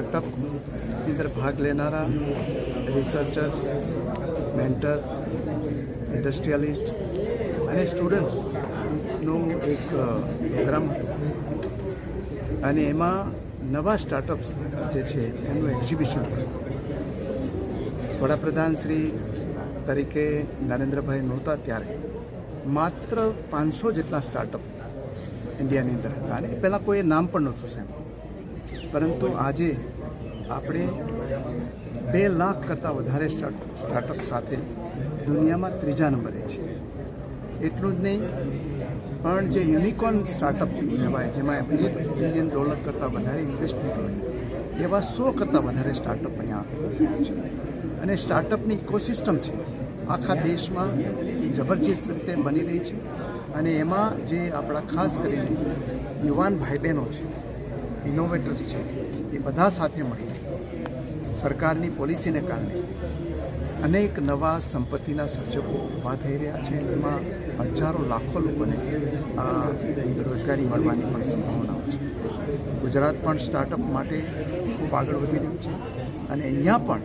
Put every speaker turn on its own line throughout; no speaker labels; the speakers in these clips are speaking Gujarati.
સ્ટાર્ટઅપની અંદર ભાગ લેનારા રિસર્ચર્સ, મેન્ટર્સ, ઇન્ડસ્ટ્રીયલિસ્ટ અને સ્ટુડન્ટ્સનું એક પ્રોગ્રામ હતો અને એમાં નવા સ્ટાર્ટઅપ્સ જે છે એનું એક્ઝિબિશન પણ. વડાપ્રધાન શ્રી તરીકે નરેન્દ્રભાઈ નહોતા ત્યારે માત્ર 500 જેટલા સ્ટાર્ટઅપ ઇન્ડિયાની અંદર હતા અને પહેલાં કોઈએ નામ પણ નહોતું સાંભળ્યું, પરંતુ આજે આપણે 2 લાખ કરતાં વધારે સ્ટાર્ટઅપ સાથે દુનિયામાં 3જા નંબરે છે. એટલું જ નહીં, પણ જે યુનિકોર્ન સ્ટાર્ટઅપ કહેવાય, જેમાં $1 બિલિયન કરતાં વધારે ઇન્વેસ્ટમેન્ટ હોય, એવા 100 કરતાં વધારે સ્ટાર્ટઅપ અહીંયા આવ્યા છે. અને સ્ટાર્ટઅપની ઇકોસિસ્ટમ છે આખા દેશમાં જબરજસ્ત રીતે બની રહી છે. અને એમાં જે આપણા ખાસ કરીને યુવાન ભાઈ બહેનો છે, ઇનોવેટર્સ છે, એ બધા સાથે મળીને સરકારની પોલિસીને કારણે અનેક નવા સંપત્તિના સર્જકો ઊભા થઈ રહ્યા છે. એમાં હજારો લાખો લોકોને રોજગારી મળવાની પણ સંભાવનાઓ છે. ગુજરાત પણ સ્ટાર્ટઅપ માટે ખૂબ આગળ વધી રહ્યું છે અને અહીંયા પણ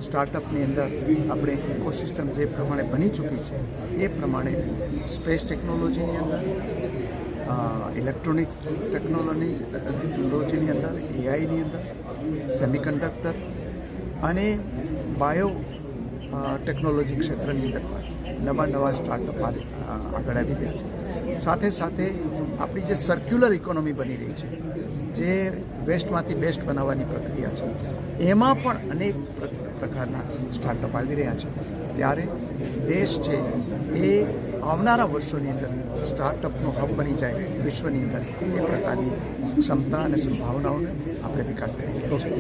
સ્ટાર્ટઅપની અંદર આપણે ઇકોસિસ્ટમ જે પ્રમાણે બની ચૂકી છે એ પ્રમાણે સ્પેસ ટેકનોલોજીની અંદર, ઇલેક્ટ્રોનિક્સ ટેકનોલોજીની અંદર, એઆઈની અંદર, સેમિકન્ડક્ટર અને બાયો ટેકનોલોજી ક્ષેત્રની અંદર નવા સ્ટાર્ટઅપ આગળ આવી રહ્યા છે. સાથે સાથે આપણી જે સર્ક્યુલર ઇકોનોમી બની રહી છે, જે વેસ્ટમાંથી બેસ્ટ બનાવવાની પ્રક્રિયા છે, એમાં પણ અનેક પ્રકારના સ્ટાર્ટઅપ આવી રહ્યા છે. ત્યારે દેશ છે એ આવનારા વર્ષોની અંદર સ્ટાર્ટઅપનો હબ બની જાય વિશ્વની અંદર, એ પ્રકારની ક્ષમતા અને સંભાવનાઓને આપણે વિકાસ કરી રહ્યા છીએ.